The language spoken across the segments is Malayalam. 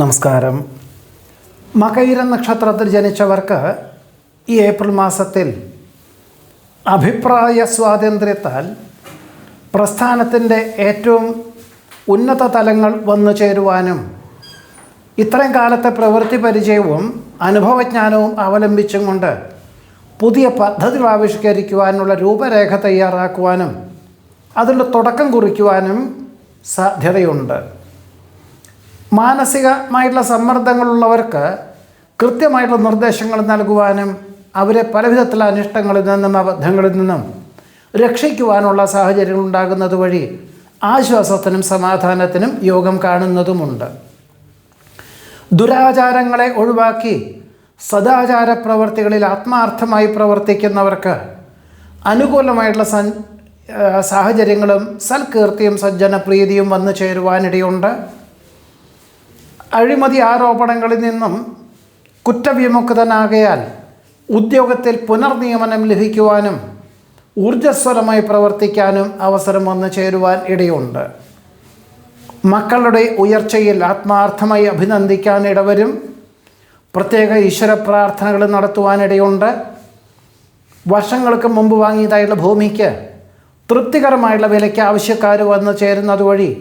നമസ്കാരം. മകയിര നക്ഷത്രത്തിൽ ജനിച്ചവർക്ക് ഈ ഏപ്രിൽ മാസത്തിൽ അഭിപ്രായ സ്വാതന്ത്ര്യത്താൽ പ്രസ്ഥാനത്തിൻ്റെ ഏറ്റവും ഉന്നത തലങ്ങൾ വന്നു ചേരുവാനും ഇത്രയും കാലത്തെ പ്രവൃത്തി പരിചയവും അനുഭവജ്ഞാനവും അവലംബിച്ചും കൊണ്ട് പുതിയ പദ്ധതികൾ ആവിഷ്കരിക്കുവാനുള്ള രൂപരേഖ തയ്യാറാക്കുവാനും അതിൻ്റെ തുടക്കം കുറിക്കുവാനും സാധ്യതയുണ്ട്. മാനസികമായിട്ടുള്ള സമ്മർദ്ദങ്ങളുള്ളവർക്ക് കൃത്യമായിട്ടുള്ള നിർദ്ദേശങ്ങൾ നൽകുവാനും അവരെ പലവിധത്തിലുള്ള അനിഷ്ടങ്ങളിൽ നിന്നും അബദ്ധങ്ങളിൽ നിന്നും രക്ഷിക്കുവാനുള്ള സാഹചര്യങ്ങൾ ഉണ്ടാകുന്നത് വഴി ആശ്വാസത്തിനും സമാധാനത്തിനും യോഗം കാണുന്നതുമുണ്ട്. ദുരാചാരങ്ങളെ ഒഴിവാക്കി സദാചാര പ്രവർത്തികളിൽ ആത്മാർത്ഥമായി പ്രവർത്തിക്കുന്നവർക്ക് അനുകൂലമായിട്ടുള്ള സാഹചര്യങ്ങളും സൽകീർത്തിയും സജ്ജനപ്രീതിയും വന്നു ചേരുവാനിടയുണ്ട്. അഴിമതി ആരോപണങ്ങളിൽ നിന്നും കുറ്റവിമുക്തനാകയാൽ ഉദ്യോഗത്തിൽ പുനർനിയമനം ലഭിക്കുവാനും ഊർജ്ജസ്വലമായി പ്രവർത്തിക്കാനും അവസരം വന്നു ചേരുവാൻ ഇടയുണ്ട്. മക്കളുടെ ഉയർച്ചയിൽ ആത്മാർത്ഥമായി അഭിനന്ദിക്കാൻ ഇടവരും. പ്രത്യേക ഈശ്വര പ്രാർത്ഥനകൾ നടത്തുവാനിടയുണ്ട്. വർഷങ്ങൾക്ക് മുമ്പ് വാങ്ങിയതായുള്ള ഭൂമിക്ക് തൃപ്തികരമായുള്ള വിലയ്ക്ക് ആവശ്യക്കാർ വന്നു ചേരുന്നത് വഴി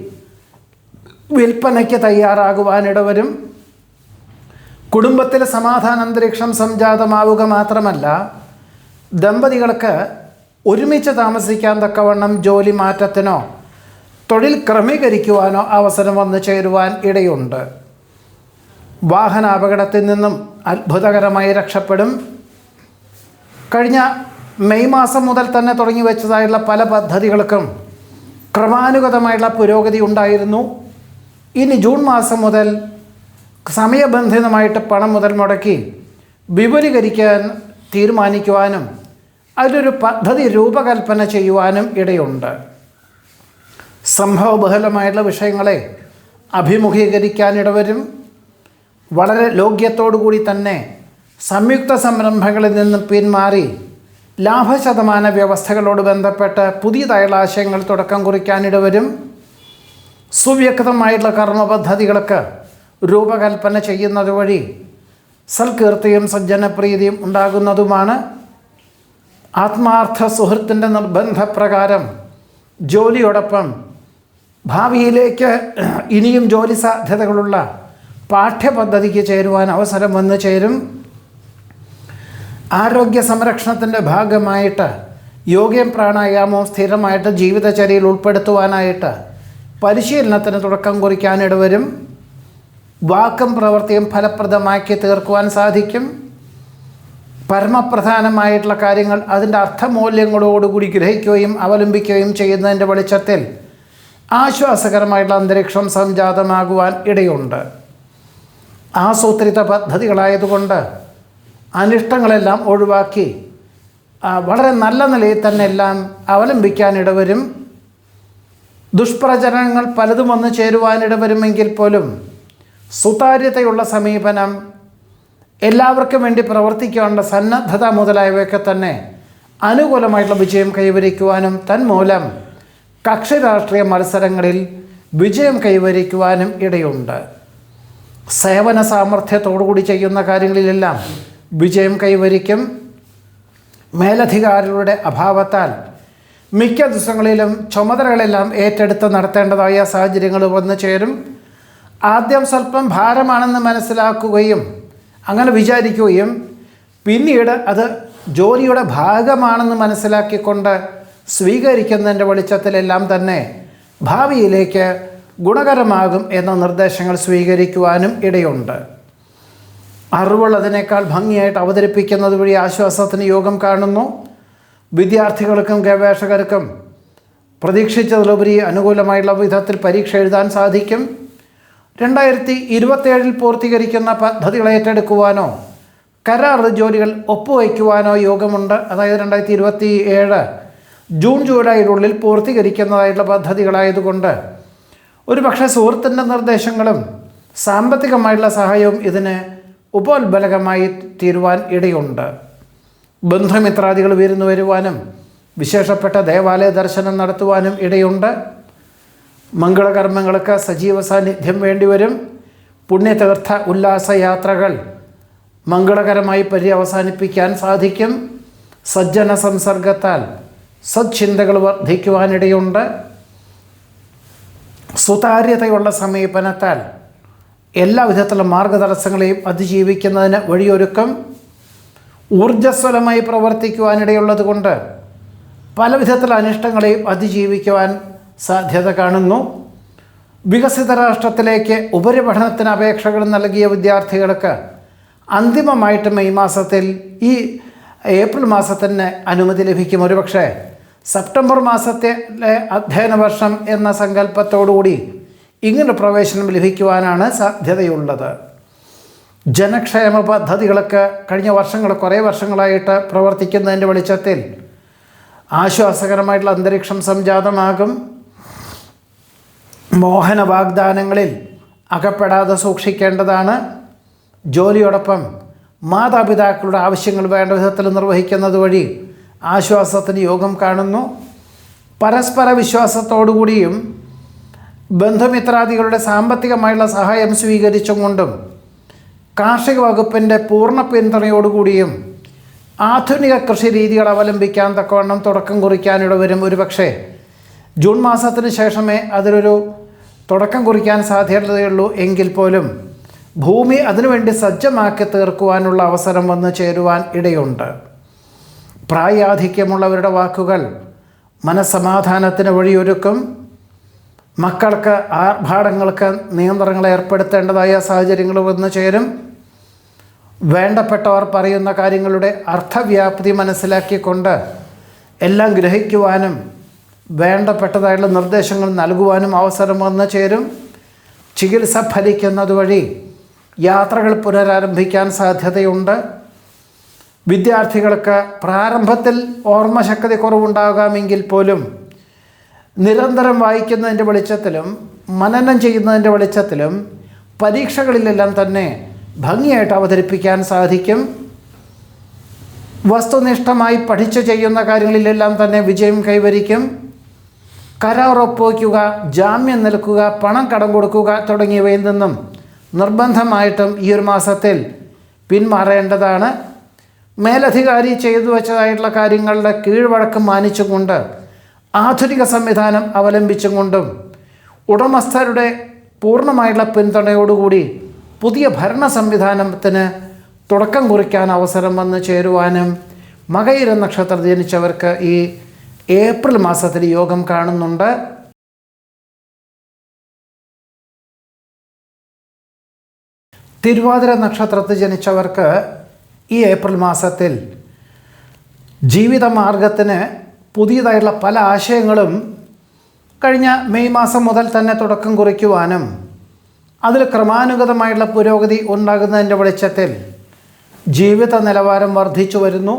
വിൽപ്പനയ്ക്ക് തയ്യാറാകുവാനിടവരും. കുടുംബത്തിൽ സമാധാന അന്തരീക്ഷം സംജാതമാവുക മാത്രമല്ല, ദമ്പതികൾക്ക് ഒരുമിച്ച് താമസിക്കാൻ തക്കവണ്ണം ജോലി മാറ്റത്തിനോ തൊഴിൽ ക്രമീകരിക്കുവാനോ അവസരം വന്നു ചേരുവാൻ ഇടയുണ്ട്. വാഹനാപകടത്തിൽ നിന്നും അത്ഭുതകരമായി രക്ഷപ്പെടും. കഴിഞ്ഞ മെയ് മാസം മുതൽ തന്നെ തുടങ്ങി വെച്ചതായുള്ള പല പദ്ധതികൾക്കും ക്രമാനുഗതമായുള്ള പുരോഗതി ഉണ്ടായിരുന്നു. ഇനി ജൂൺ മാസം മുതൽ സമയബന്ധിതമായിട്ട് പണം മുതൽ മുടക്കി വിപുലീകരിക്കാൻ തീരുമാനിക്കുവാനും അതിലൊരു പദ്ധതി രൂപകൽപ്പന ചെയ്യുവാനും ഇടയുണ്ട്. സംഭവബഹുലമായിട്ടുള്ള വിഷയങ്ങളെ അഭിമുഖീകരിക്കാനിടവരും. വളരെ ലോക്യത്തോടു കൂടി തന്നെ സംയുക്ത സംരംഭങ്ങളിൽ നിന്നും പിന്മാറി ലാഭശതമാന വ്യവസ്ഥകളോട് ബന്ധപ്പെട്ട് പുതിയതായുള്ള ആശയങ്ങൾ തുടക്കം കുറിക്കാനിടവരും. സുവ്യക്തമായിട്ടുള്ള കർമ്മ പദ്ധതികൾക്ക് രൂപകൽപ്പന ചെയ്യുന്നത് വഴി സൽകീർത്തിയും സജ്ജനപ്രീതിയും ഉണ്ടാകുന്നതുമാണ്. ആത്മാർത്ഥ സുഹൃത്തിൻ്റെ നിർബന്ധപ്രകാരം ജോലിയോടൊപ്പം ഭാവിയിലേക്ക് ഇനിയും ജോലി സാധ്യതകളുള്ള പാഠ്യപദ്ധതിക്ക് ചേരുവാൻ അവസരം വന്നു ചേരും. ആരോഗ്യ സംരക്ഷണത്തിൻ്റെ ഭാഗമായിട്ട് യോഗയും പ്രാണായാമവും സ്ഥിരമായിട്ട് ജീവിതചര്യയിൽ ഉൾപ്പെടുത്തുവാനായിട്ട് പരിശീലനത്തിന് തുടക്കം കുറിക്കാനിടവരും. വാക്കും പ്രവൃത്തിയും ഫലപ്രദമാക്കി തീർക്കുവാൻ സാധിക്കും. പരമപ്രധാനമായിട്ടുള്ള കാര്യങ്ങൾ അതിൻ്റെ അർത്ഥമൂല്യങ്ങളോടുകൂടി ഗ്രഹിക്കുകയും അവലംബിക്കുകയും ചെയ്യുന്നതിൻ്റെ വെളിച്ചത്തിൽ ആശ്വാസകരമായിട്ടുള്ള അന്തരീക്ഷം സംജാതമാകുവാൻ ഇടയുണ്ട്. ആസൂത്രിത പദ്ധതികളായതുകൊണ്ട് അനിഷ്ടങ്ങളെല്ലാം ഒഴിവാക്കി വളരെ നല്ല നിലയിൽ തന്നെ എല്ലാം അവലംബിക്കാനിടവരും. ദുഷ്പ്രചരണങ്ങൾ പലതും വന്നു ചേരുവാനിടവരുമെങ്കിൽ പോലും സുതാര്യതയുള്ള സമീപനം, എല്ലാവർക്കും വേണ്ടി പ്രവർത്തിക്കാനുള്ള സന്നദ്ധത മുതലായവയൊക്കെ തന്നെ അനുകൂലമായിട്ടുള്ള വിജയം കൈവരിക്കുവാനും തന്മൂലം കക്ഷി രാഷ്ട്രീയ മത്സരങ്ങളിൽ വിജയം കൈവരിക്കുവാനും ഇടയുണ്ട്. സേവന സാമർഥ്യത്തോടുകൂടി ചെയ്യുന്ന കാര്യങ്ങളിലെല്ലാം വിജയം കൈവരിക്കും. മേലധികാരികളുടെ അഭാവത്താൽ മിക്ക ദിവസങ്ങളിലും ചുമതലകളെല്ലാം ഏറ്റെടുത്ത് നടത്തേണ്ടതായ സാഹചര്യങ്ങൾ വന്നു ചേരും. ആദ്യം സ്വല്പം ഭാരമാണെന്ന് മനസ്സിലാക്കുകയും അങ്ങനെ വിചാരിക്കുകയും പിന്നീട് അത് ജോലിയുടെ ഭാഗമാണെന്ന് മനസ്സിലാക്കിക്കൊണ്ട് സ്വീകരിക്കുന്നതിൻ്റെ വെളിച്ചത്തിലെല്ലാം തന്നെ ഭാവിയിലേക്ക് ഗുണകരമാകും എന്ന നിർദ്ദേശങ്ങൾ സ്വീകരിക്കുവാനും ഇടയുണ്ട്. അറിവുള്ളതിനേക്കാൾ ഭംഗിയായിട്ട് അവതരിപ്പിക്കുന്നത് വഴി ആശ്വാസത്തിന് യോഗം കാണുന്നു. വിദ്യാർത്ഥികൾക്കും ഗവേഷകർക്കും പ്രതീക്ഷിച്ചതിലുപരി അനുകൂലമായുള്ള വിധത്തിൽ പരീക്ഷ എഴുതാൻ സാധിക്കും. 2027 പൂർത്തീകരിക്കുന്ന പദ്ധതികൾ ഏറ്റെടുക്കുവാനോ കരാർ ജോലികൾ ഒപ്പുവയ്ക്കുവാനോ യോഗമുണ്ട്. അതായത് 2027 ജൂൺ ജൂലൈയിനുള്ളിൽ പൂർത്തീകരിക്കുന്നതായിട്ടുള്ള പദ്ധതികളായതുകൊണ്ട് ഒരുപക്ഷെ സുഹൃത്തിൻ്റെ നിർദ്ദേശങ്ങളും സാമ്പത്തികമായിട്ടുള്ള സഹായവും ഇതിന് ഉപോത്ബലകമായി തീരുവാൻ ഇടയുണ്ട്. ബന്ധുമിത്രാദികൾ വിരുന്നു വരുവാനും വിശേഷപ്പെട്ട ദേവാലയ ദർശനം നടത്തുവാനും ഇടയുണ്ട്. മംഗളകർമ്മങ്ങൾക്ക് സജീവ സാന്നിധ്യം വേണ്ടിവരും. പുണ്യതീർത്ഥ ഉല്ലാസയാത്രകൾ മംഗളകരമായി പര്യവസാനിപ്പിക്കാൻ സാധിക്കും. സജ്ജന സംസർഗത്താൽ സദ്ചിന്തകൾ വർദ്ധിക്കുവാനിടയുണ്ട്. സുതാര്യതയുള്ള സമീപനത്താൽ എല്ലാ വിധത്തിലുള്ള മാർഗതടസ്സങ്ങളെയും അതിജീവിക്കുന്നതിന് വഴിയൊരുക്കം. ഊർജ്ജസ്വലമായി പ്രവർത്തിക്കുവാനിടയുള്ളത് കൊണ്ട് പല വിധത്തിലുള്ള അനിഷ്ടങ്ങളെയും അതിജീവിക്കുവാൻ സാധ്യത കാണുന്നു. വികസിത രാഷ്ട്രത്തിലേക്ക് ഉപരിപഠനത്തിന് അപേക്ഷകൾ നൽകിയ വിദ്യാർത്ഥികൾക്ക് അന്തിമമായിട്ട് മെയ് മാസത്തിൽ ഈ ഏപ്രിൽ മാസത്തിന് അനുമതി ലഭിക്കും. ഒരുപക്ഷെ സെപ്റ്റംബർ മാസത്തിലെ അധ്യയന വർഷം എന്ന സങ്കല്പത്തോടുകൂടി ഇങ്ങനെ പ്രവേശനം ലഭിക്കുവാനാണ് സാധ്യതയുള്ളത്. ജനക്ഷേമ പദ്ധതികളൊക്കെ കഴിഞ്ഞ കുറേ വർഷങ്ങളായിട്ട് പ്രവർത്തിക്കുന്നതിൻ്റെ വെളിച്ചത്തിൽ ആശ്വാസകരമായിട്ടുള്ള അന്തരീക്ഷം സംജാതമാകും. മോഹന വാഗ്ദാനങ്ങളിൽ അകപ്പെടാതെ സൂക്ഷിക്കേണ്ടതാണ്. ജോലിയോടൊപ്പം മാതാപിതാക്കളുടെ ആവശ്യങ്ങൾ വേണ്ട വിധത്തിൽ നിർവഹിക്കുന്നത് വഴി ആശ്വാസത്തിന് യോഗം കാണുന്നു. പരസ്പര വിശ്വാസത്തോടുകൂടിയും ബന്ധുമിത്രാദികളുടെ സാമ്പത്തികമായുള്ള സഹായം സ്വീകരിച്ചും കൊണ്ടും കാർഷിക വകുപ്പിൻ്റെ പൂർണ്ണ പിന്തുണയോടുകൂടിയും ആധുനിക കൃഷി രീതികൾ അവലംബിക്കാൻ തക്കവണ്ണം തുടക്കം കുറിക്കാനിടവരും. ഒരുപക്ഷെ ജൂൺ മാസത്തിന് ശേഷമേ അതിലൊരു തുടക്കം കുറിക്കാൻ സാധ്യതയുള്ളൂ. എങ്കിൽ പോലും ഭൂമി അതിനുവേണ്ടി സജ്ജമാക്കി തീർക്കുവാനുള്ള അവസരം വന്നു ചേരുവാൻ ഇടയുണ്ട്. പ്രായാധിക്യമുള്ളവരുടെ വാക്കുകൾ മനസ്സമാധാനത്തിന് വഴിയൊരുക്കും. മക്കൾക്ക് ആർഭാടങ്ങൾക്ക് നിയന്ത്രണങ്ങൾ ഏർപ്പെടുത്തേണ്ടതായ സാഹചര്യങ്ങൾ വന്നു ചേരും. വേണ്ടപ്പെട്ടവർ പറയുന്ന കാര്യങ്ങളുടെ അർത്ഥവ്യാപ്തി മനസ്സിലാക്കിക്കൊണ്ട് എല്ലാം ഗ്രഹിക്കുവാനും വേണ്ടപ്പെട്ടതായുള്ള നിർദ്ദേശങ്ങൾ നൽകുവാനും അവസരം വന്നു ചേരും. ചികിത്സ ഫലിക്കുന്നത് വഴി യാത്രകൾ പുനരാരംഭിക്കാൻ സാധ്യതയുണ്ട്. വിദ്യാർത്ഥികൾക്ക് പ്രാരംഭത്തിൽ ഓർമ്മശക്തി കുറവുണ്ടാകാമെങ്കിൽ പോലും നിരന്തരം വായിക്കുന്നതിൻ്റെ വെളിച്ചത്തിലും മനനം ചെയ്യുന്നതിൻ്റെ വെളിച്ചത്തിലും പരീക്ഷകളിലെല്ലാം തന്നെ ഭംഗിയായിട്ട് അവതരിപ്പിക്കാൻ സാധിക്കും. വസ്തുനിഷ്ഠമായി പഠിച്ചു ചെയ്യുന്ന കാര്യങ്ങളിലെല്ലാം തന്നെ വിജയം കൈവരിക്കും. കരാർ ഒപ്പുവയ്ക്കുക, ജാമ്യം നിൽക്കുക, പണം കടം കൊടുക്കുക തുടങ്ങിയവയിൽ നിന്നും നിർബന്ധമായിട്ടും ഈ ഒരു മാസത്തിൽ പിന്മാറേണ്ടതാണ്. മേലധികാരി ചെയ്തു വച്ചതായിട്ടുള്ള കാര്യങ്ങളുടെ കീഴ്വഴക്കം മാനിച്ചുകൊണ്ട് ആധുനിക സംവിധാനം അവലംബിച്ചും കൊണ്ടും ഉടമസ്ഥരുടെ പൂർണ്ണമായുള്ള പിന്തുണയോടുകൂടി പുതിയ ഭരണ സംവിധാനത്തിന് തുടക്കം കുറിക്കാൻ അവസരം വന്നു ചേരുവാനും മകയിര നക്ഷത്രം ജനിച്ചവർക്ക് ഈ ഏപ്രിൽ മാസത്തിൽ യോഗം കാണുന്നുണ്ട്. തിരുവാതിര നക്ഷത്രത്തിൽ ജനിച്ചവർക്ക് ഈ ഏപ്രിൽ മാസത്തിൽ ജീവിതമാർഗത്തിന് പുതിയതായിട്ടുള്ള പല ആശയങ്ങളും കഴിഞ്ഞ മെയ് മാസം മുതൽ തന്നെ തുടക്കം കുറിക്കുവാനും അതിൽ ക്രമാനുഗതമായിട്ടുള്ള പുരോഗതി ഉണ്ടാകുന്നതിൻ്റെ വെളിച്ചത്തിൽ ജീവിത നിലവാരം വർദ്ധിച്ചു വരുന്നു.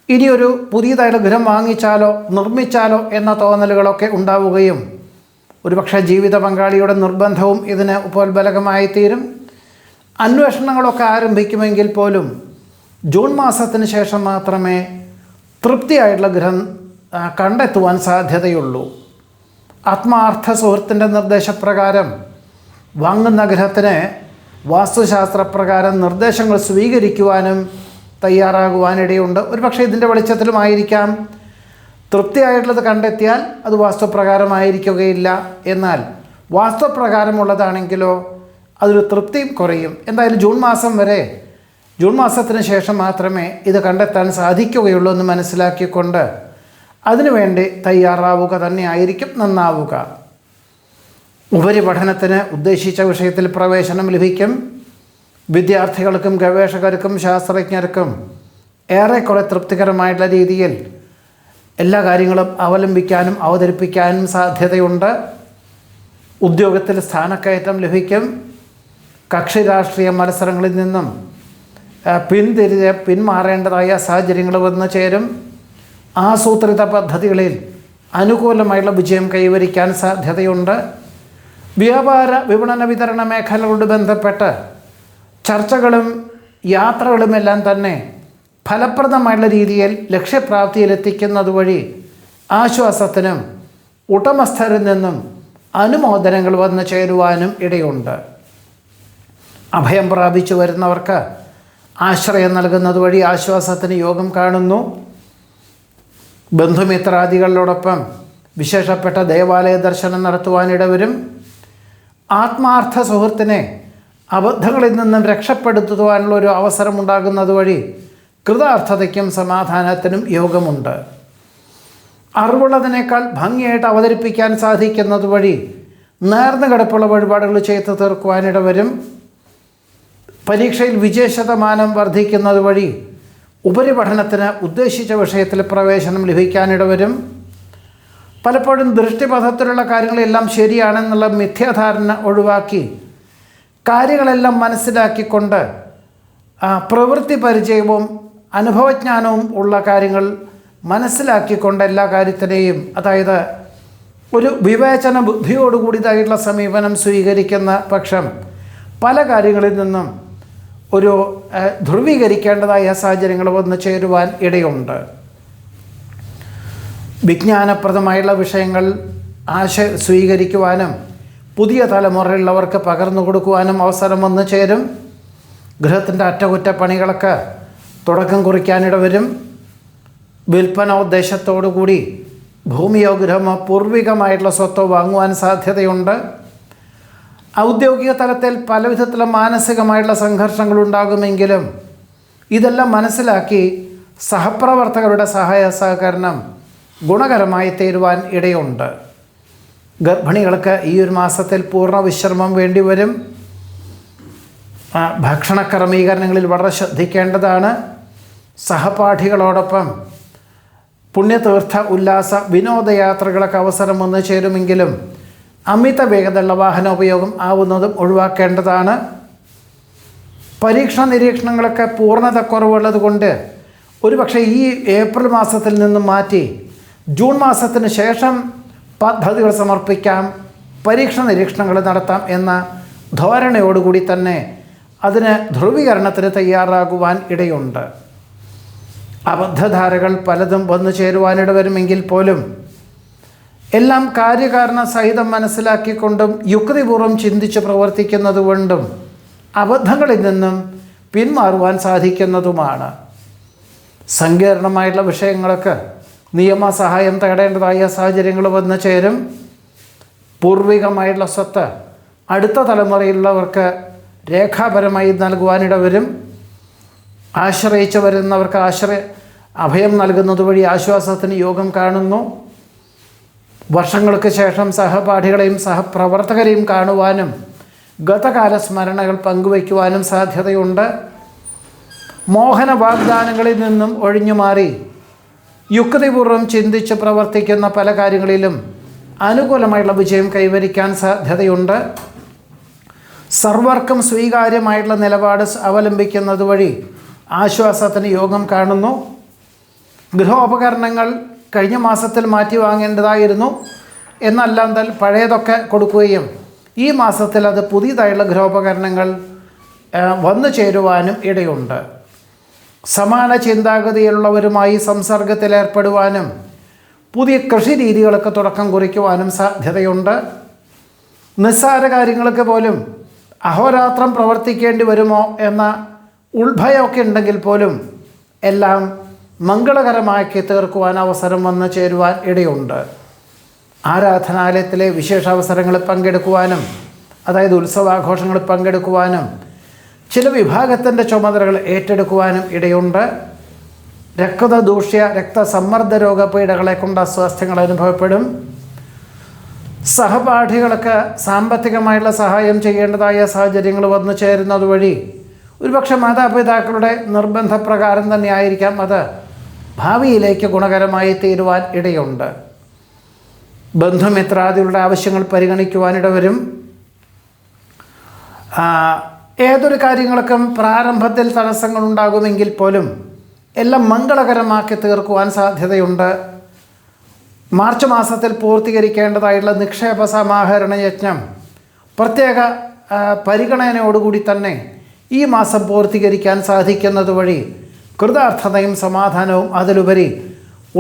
ഇനിയൊരു പുതിയതായിട്ട് ഗൃഹം വാങ്ങിച്ചാലോ നിർമ്മിച്ചാലോ എന്ന തോന്നലുകളൊക്കെ ഉണ്ടാവുകയും ഒരുപക്ഷെ ജീവിത പങ്കാളിയുടെ നിർബന്ധവും ഇതിന് ഉപോത്ബലകമായിത്തീരും. അന്വേഷണങ്ങളൊക്കെ ആരംഭിക്കുമെങ്കിൽ പോലും ജൂൺ മാസത്തിന് ശേഷം മാത്രമേ തൃപ്തിയായിട്ടുള്ള ഗൃഹം കണ്ടെത്തുവാൻ സാധ്യതയുള്ളൂ. ആത്മാർത്ഥ സുഹൃത്തിൻ്റെ നിർദ്ദേശപ്രകാരം വാങ്ങുന്ന ഗൃഹത്തിന് വാസ്തുശാസ്ത്രപ്രകാരം നിർദ്ദേശങ്ങൾ സ്വീകരിക്കുവാനും തയ്യാറാകുവാനിടയുണ്ട്. ഒരുപക്ഷെ ഇതിൻ്റെ വെളിച്ചത്തിലുമായിരിക്കാം തൃപ്തിയായിട്ടുള്ളത് കണ്ടെത്തിയാൽ അത് വാസ്തുപ്രകാരമായിരിക്കുകയില്ല. എന്നാൽ വാസ്തുപ്രകാരമുള്ളതാണെങ്കിലോ അതൊരു തൃപ്തി കുറയും. എന്തായാലും ജൂൺ മാസത്തിന് ശേഷം മാത്രമേ ഇത് കണ്ടെത്താൻ സാധിക്കുകയുള്ളൂ എന്ന് മനസ്സിലാക്കിക്കൊണ്ട് അതിനുവേണ്ടി തയ്യാറാവുക തന്നെ ആയിരിക്കും നന്നാവുക. ഉപരിപഠനത്തിന് ഉദ്ദേശിച്ച വിഷയത്തിൽ പ്രവേശനം ലഭിക്കും. വിദ്യാർത്ഥികൾക്കും ഗവേഷകർക്കും ശാസ്ത്രജ്ഞർക്കും ഏറെക്കുറെ തൃപ്തികരമായിട്ടുള്ള രീതിയിൽ എല്ലാ കാര്യങ്ങളും അവലംബിക്കാനും അവതരിപ്പിക്കാനും സാധ്യതയുണ്ട്. ഉദ്യോഗത്തിൽ സ്ഥാനക്കയറ്റം ലഭിക്കും. കക്ഷി രാഷ്ട്രീയ മത്സരങ്ങളിൽ നിന്നും പിന്മാറേണ്ടതായ സാഹചര്യങ്ങൾ വന്നു ചേരും. ആസൂത്രിത പദ്ധതികളിൽ അനുകൂലമായുള്ള വിജയം കൈവരിക്കാൻ സാധ്യതയുണ്ട്. വ്യാപാര വിപണന വിതരണ മേഖലകളോട് ബന്ധപ്പെട്ട് ചർച്ചകളും യാത്രകളുമെല്ലാം തന്നെ ഫലപ്രദമായുള്ള രീതിയിൽ ലക്ഷ്യപ്രാപ്തിയിലെത്തിക്കുന്നത് വഴി ആശ്വാസത്തിനും ഉടമസ്ഥരിൽ നിന്നും അനുമോദനങ്ങൾ വന്നു ചേരുവാനും ഇടയുണ്ട്. അഭയം പ്രാപിച്ചു വരുന്നവർക്ക് ആശ്രയം നൽകുന്നത് വഴി ആശ്വാസത്തിന് യോഗം കാണുന്നു. ബന്ധുമിത്രാദികളോടൊപ്പം വിശേഷപ്പെട്ട ദേവാലയ ദർശനം നടത്തുവാനിടവരും. ആത്മാർത്ഥ സുഹൃത്തിനെ അബദ്ധങ്ങളിൽ നിന്നും രക്ഷപ്പെടുത്തുവാനുള്ള ഒരു അവസരമുണ്ടാകുന്നത് വഴി കൃതാർത്ഥതയ്ക്കും സമാധാനത്തിനും യോഗമുണ്ട്. അറിവുള്ളതിനേക്കാൾ ഭംഗിയായിട്ട് അവതരിപ്പിക്കാൻ സാധിക്കുന്നത് വഴി നേർന്നു കിടപ്പുള്ള വഴിപാടുകൾ ചെയ്തു തീർക്കുവാനിടവരും. പരീക്ഷയിൽ വിജയശതമാനം വർദ്ധിക്കുന്നത് വഴി ഉപരിപഠനത്തിന് ഉദ്ദേശിച്ച വിഷയത്തിൽ പ്രവേശനം ലഭിക്കാനിടവരും. പലപ്പോഴും ദൃഷ്ടിപഥത്തിലുള്ള കാര്യങ്ങളെല്ലാം ശരിയാണെന്നുള്ള മിഥ്യാധാരണ ഒഴിവാക്കി കാര്യങ്ങളെല്ലാം മനസ്സിലാക്കിക്കൊണ്ട് പ്രവൃത്തി പരിചയവും അനുഭവജ്ഞാനവും ഉള്ള കാര്യങ്ങൾ മനസ്സിലാക്കിക്കൊണ്ട് എല്ലാ കാര്യത്തിനെയും, അതായത് ഒരു വിവേചന ബുദ്ധിയോടുകൂടിയതായിട്ടുള്ള സമീപനം സ്വീകരിക്കുന്ന പക്ഷം പല കാര്യങ്ങളിൽ നിന്നും ഒരു ധ്രുവീകരിക്കേണ്ടതായ സാഹചര്യങ്ങൾ വന്നു ചേരുവാൻ ഇടയുണ്ട്. വിജ്ഞാനപ്രദമായുള്ള വിഷയങ്ങൾ സ്വീകരിക്കുവാനും പുതിയ തലമുറയിലുള്ളവർക്ക് പകർന്നു കൊടുക്കുവാനും അവസരം വന്നു ചേരും. ഗൃഹത്തിൻ്റെ അറ്റകുറ്റപ്പണികൾക്ക് തുടക്കം കുറിക്കാനിടവരും. വിൽപ്പനോദ്ദേശത്തോടുകൂടി ഭൂമിയോ ഗൃഹമോ പൂർവികമായിട്ടുള്ള സ്വത്തോ വാങ്ങുവാൻ സാധ്യതയുണ്ട്. ഔദ്യോഗിക തലത്തിൽ പലവിധത്തിലുള്ള മാനസികമായിട്ടുള്ള സംഘർഷങ്ങളുണ്ടാകുമെങ്കിലും ഇതെല്ലാം മനസ്സിലാക്കി സഹപ്രവർത്തകരുടെ സഹായ സഹകരണം ഗുണകരമായി തീരുവാൻ ഇടയുണ്ട്. ഗർഭിണികൾക്ക് ഈ ഒരു മാസത്തിൽ പൂർണ്ണ വിശ്രമം വേണ്ടിവരും. ഭക്ഷണ ക്രമീകരണങ്ങളിൽ വളരെ ശ്രദ്ധിക്കേണ്ടതാണ്. സഹപാഠികളോടൊപ്പം പുണ്യതീർത്ഥ ഉല്ലാസ വിനോദയാത്രകളൊക്കെ അവസരം വന്നു ചേരുമെങ്കിലും അമിത വേഗതയുള്ള വാഹനോപയോഗം ആവുന്നതും ഒഴിവാക്കേണ്ടതാണ്. പരീക്ഷണ നിരീക്ഷണങ്ങളൊക്കെ പൂർണ്ണത കുറവുള്ളത് കൊണ്ട് ഒരുപക്ഷെ ഈ ഏപ്രിൽ മാസത്തിൽ നിന്നും മാറ്റി ജൂൺ മാസത്തിന് ശേഷം പദ്ധതികൾ സമർപ്പിക്കാം, പരീക്ഷണ നിരീക്ഷണങ്ങൾ നടത്താം എന്ന ധോരണയോടുകൂടി തന്നെ അതിന് ധ്രുവീകരണത്തിന് തയ്യാറാകുവാൻ ഇടയുണ്ട്. അബദ്ധധാരകൾ പലതും വന്നു ചേരുവാനിടവരുമെങ്കിൽ പോലും എല്ലാം കാര്യകാരണ സഹിതം മനസ്സിലാക്കിക്കൊണ്ടും യുക്തിപൂർവ്വം ചിന്തിച്ച് പ്രവർത്തിക്കുന്നത് കൊണ്ടും അബദ്ധങ്ങളിൽ നിന്നും പിന്മാറുവാൻ സാധിക്കുന്നതുമാണ്. സങ്കീർണമായിട്ടുള്ള വിഷയങ്ങൾക്ക് നിയമസഹായം തേടേണ്ടതായ സാഹചര്യങ്ങൾ വന്നു ചേരും. പൂർവികമായിട്ടുള്ള സ്വത്ത് അടുത്ത തലമുറയിലുള്ളവർക്ക് രേഖാപരമായി നൽകുവാനിടവരും. ആശ്രയിച്ചു വരുന്നവർക്ക് അഭയം നൽകുന്നത് വഴി ആശ്വാസത്തിന് യോഗം കാണുന്നു. വർഷങ്ങൾക്ക് ശേഷം സഹപാഠികളെയും സഹപ്രവർത്തകരെയും കാണുവാനും ഗതകാല സ്മരണകൾ പങ്കുവയ്ക്കുവാനും സാധ്യതയുണ്ട്. മോഹന വാഗ്ദാനങ്ങളിൽ നിന്നും ഒഴിഞ്ഞു മാറി യുക്തിപൂർവ്വം ചിന്തിച്ച് പ്രവർത്തിക്കുന്ന പല കാര്യങ്ങളിലും അനുകൂലമായിട്ടുള്ള വിജയം കൈവരിക്കാൻ സാധ്യതയുണ്ട്. സർവർക്കും സ്വീകാര്യമായിട്ടുള്ള നിലപാട് അവലംബിക്കുന്നത് വഴി ആശ്വാസത്തിന് യോഗം കാണുന്നു. ഗൃഹോപകരണങ്ങൾ കഴിഞ്ഞ മാസത്തിൽ മാറ്റി വാങ്ങേണ്ടതായിരുന്നു, എന്നല്ലാന്നാൽ പഴയതൊക്കെ കൊടുക്കുകയും ഈ മാസത്തിൽ അത് പുതിയതായുള്ള ഗൃഹോപകരണങ്ങൾ വന്നു ചേരുവാനും ഇടയുണ്ട്. സമാന ചിന്താഗതിയിലുള്ളവരുമായി സംസർഗത്തിലേർപ്പെടുവാനും പുതിയ കൃഷി രീതികൾക്ക് തുടക്കം കുറിക്കുവാനും സാധ്യതയുണ്ട്. നിസ്സാര കാര്യങ്ങൾക്ക് പോലും അഹോരാത്രം പ്രവർത്തിക്കേണ്ടി വരുമോ എന്ന ഉൾഭയമൊക്കെ ഉണ്ടെങ്കിൽ പോലും എല്ലാം മംഗളകരമാക്കി തീർക്കുവാൻ അവസരം വന്നു ചേരുവാൻ ഇടയുണ്ട്. ആരാധനാലയത്തിലെ വിശേഷാവസരങ്ങളിൽ പങ്കെടുക്കുവാനും, അതായത് ഉത്സവാഘോഷങ്ങളിൽ പങ്കെടുക്കുവാനും ചില വിഭാഗത്തിൻ്റെ ചുമതലകൾ ഏറ്റെടുക്കുവാനും ഇടയുണ്ട്. രക്തദൂഷ്യ രക്തസമ്മർദ്ദ രോഗപീഠകളെ കൊണ്ട് അസ്വാസ്ഥ്യങ്ങൾ അനുഭവപ്പെടും. സഹപാഠികൾക്ക് സാമ്പത്തികമായുള്ള സഹായം ചെയ്യേണ്ടതായ സാഹചര്യങ്ങൾ വന്നു ചേരുന്നത് വഴി ഒരുപക്ഷെ മാതാപിതാക്കളുടെ നിർബന്ധപ്രകാരം തന്നെ ആയിരിക്കാം അത് ഭാവിയിലേക്ക് ഗുണകരമായി തീരുവാൻ ഇടയുണ്ട്. ബന്ധുമിത്രാദികളുടെ ആവശ്യങ്ങൾ പരിഗണിക്കുവാനിടവരും. ഏതൊരു കാര്യങ്ങൾക്കും പ്രാരംഭത്തിൽ തടസ്സങ്ങൾ ഉണ്ടാകുമെങ്കിൽ പോലും എല്ലാം മംഗളകരമാക്കി തീർക്കുവാൻ സാധ്യതയുണ്ട്. മാർച്ച് മാസത്തിൽ പൂർത്തീകരിക്കേണ്ടതായുള്ള നിക്ഷേപ സമാഹരണ യജ്ഞം പ്രത്യേക പരിഗണനയോടുകൂടി തന്നെ ഈ മാസം പൂർത്തീകരിക്കാൻ സാധിക്കുന്നത് വഴി കൃതാർത്ഥതയും സമാധാനവും അതിലുപരി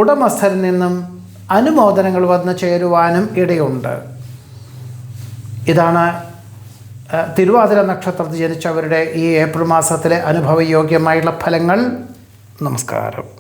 ഉടമസ്ഥരിൽ നിന്നും അനുമോദനങ്ങൾ വന്നു ചേരുവാനും ഇടയുണ്ട്. ഇതാണ് തിരുവാതിര നക്ഷത്രത്തിൽ ജനിച്ചവരുടെ ഈ ഏപ്രിൽ മാസത്തിലെ അനുഭവയോഗ്യമായുള്ള ഫലങ്ങൾ. നമസ്കാരം.